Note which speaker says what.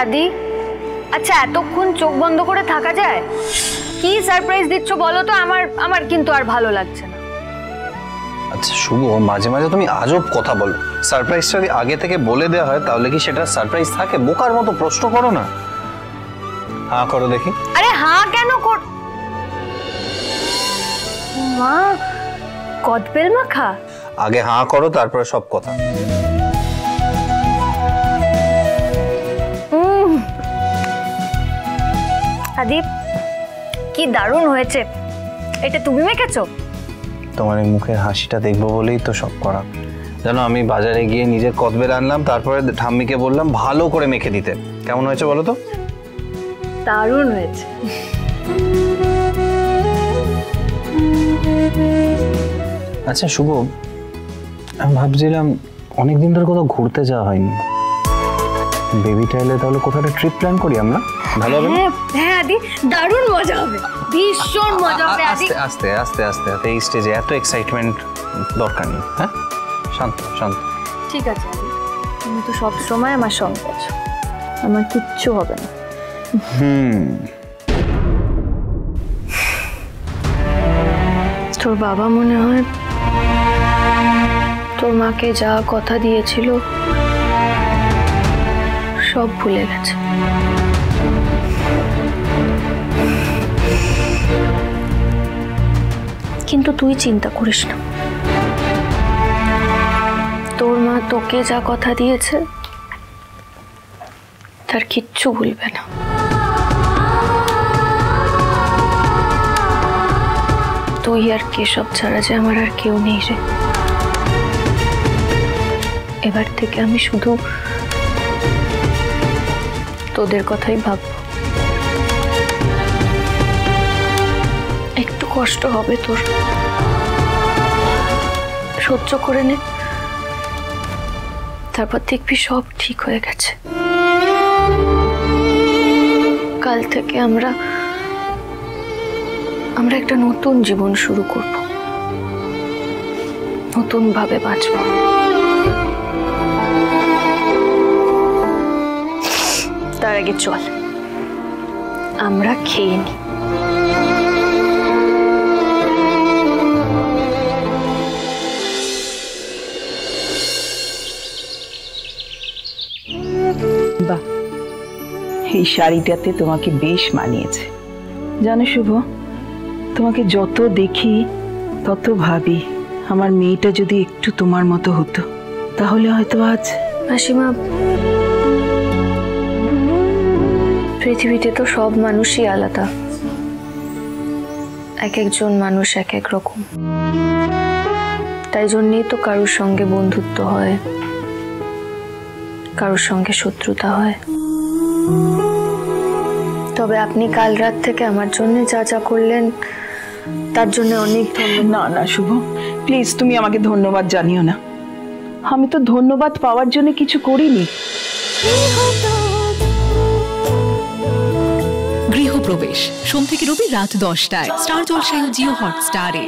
Speaker 1: আদি, আচ্ছা এতক্ষণ চোখ বন্ধ করে থাকা যায়? কি সারপ্রাইজ দিচ্ছ বলো তো? আমার কিন্তু আর ভালো লাগছে না।
Speaker 2: আচ্ছা শুভ, মাঝে মাঝে তুমি আজব কথা বলো। সারপ্রাইজটা যদি আগে থেকে বলে দেওয়া হয় তাহলে কি সেটা সারপ্রাইজ থাকে? বোকার মতো প্রশ্ন করো না। হ্যাঁ করো দেখি।
Speaker 1: আরে হ্যাঁ কেন কর? মা, কদবেল মাখা?
Speaker 2: আগে হ্যাঁ করো, তারপরে সব কথা।
Speaker 1: আদি, কি দারুণ হয়েছে। এটা তুমি মেখেছো?
Speaker 2: তোমার এই মুখের হাসিটা দেখবো বলেই তো সব করা। জানো, আমি বাজারে গিয়ে নিজের কদবেল আনলাম, তারপরে ঠাম্মিকে বললাম ভালো করে মেখে দিতে। কেমন হয়েছে বলো তো?
Speaker 1: দারুণ হয়েছে।
Speaker 2: আচ্ছা শুভ, আমি ভাবছিলাম অনেকদিন ধরে কোথাও ঘুরতে যাওয়া হয়নি। বেবিটা এলে তাহলে কোথাও একটা ট্রিপ প্ল্যান করি আমরা, ভালো হবে?
Speaker 1: হ্যাঁ আদি, দারুণ মজা হবে, ভীষণ মজা হবে আদি।
Speaker 2: আস্তে আস্তে আস্তে আস্তে, এই স্টেজে এত এক্সাইটমেন্ট দরকার নেই। হ্যাঁ, শান্ত শান্ত।
Speaker 1: ঠিক আছে আদি, তুমি তো সব সময় আমার সঙ্গে আছো, আমার কিচ্ছু হবে না। তোর বাবা মনে হয় তোর মাকে যা কথা দিয়েছিল সব ভুলে গেছে। কিন্তু তুই চিন্তা করিস না, তোর মা তোকে যা কথা দিয়েছে তার কিচ্ছু ভুলবে না। তুই আর কেশব ছাড়া যে আমার আর কেউ নেই রে। এবার থেকে আমি শুধু তোদের কথাই ভাববো। একটু কষ্ট হবে তোর, সহ্য করে নে, তারপর দেখবি সব ঠিক হয়ে গেছে। কাল থেকে আমরা একটা নতুন জীবন শুরু করব, নতুন ভাবে বাঁচব। তার আগে চল আমরা খেয়ে নিই।
Speaker 3: বাহ, এই শাড়িটাতে তোমাকে বেশ মানিয়েছে। জানো শুভ, তোমাকে যত দেখি তত ভাবি আমার মেয়েটা যদি একটু তোমার মতো হতো তাহলে হয়তো আজ।
Speaker 1: মাসিমা, পৃথিবীতে তো সব মানুষই আলাদা, এক একজন মানুষ এক এক রকম। তাই জন্যই তো কারোর সঙ্গে বন্ধুত্ব হয়, কারোর সঙ্গে শত্রুতা হয়। তবে আপনি কাল রাত থেকে আমার জন্য যা যা করলেন তার জন্য অনেক ধন্যবাদ।
Speaker 3: না না শুভ, প্লিজ তুমি আমাকে ধন্যবাদ জানিও না। আমি তো ধন্যবাদ পাওয়ার জন্য কিছু করিনি।
Speaker 4: গৃহপ্রবেশ সোম থেকে রবি রাত 10টায় স্টার জলসায় ও জিও হটস্টারে।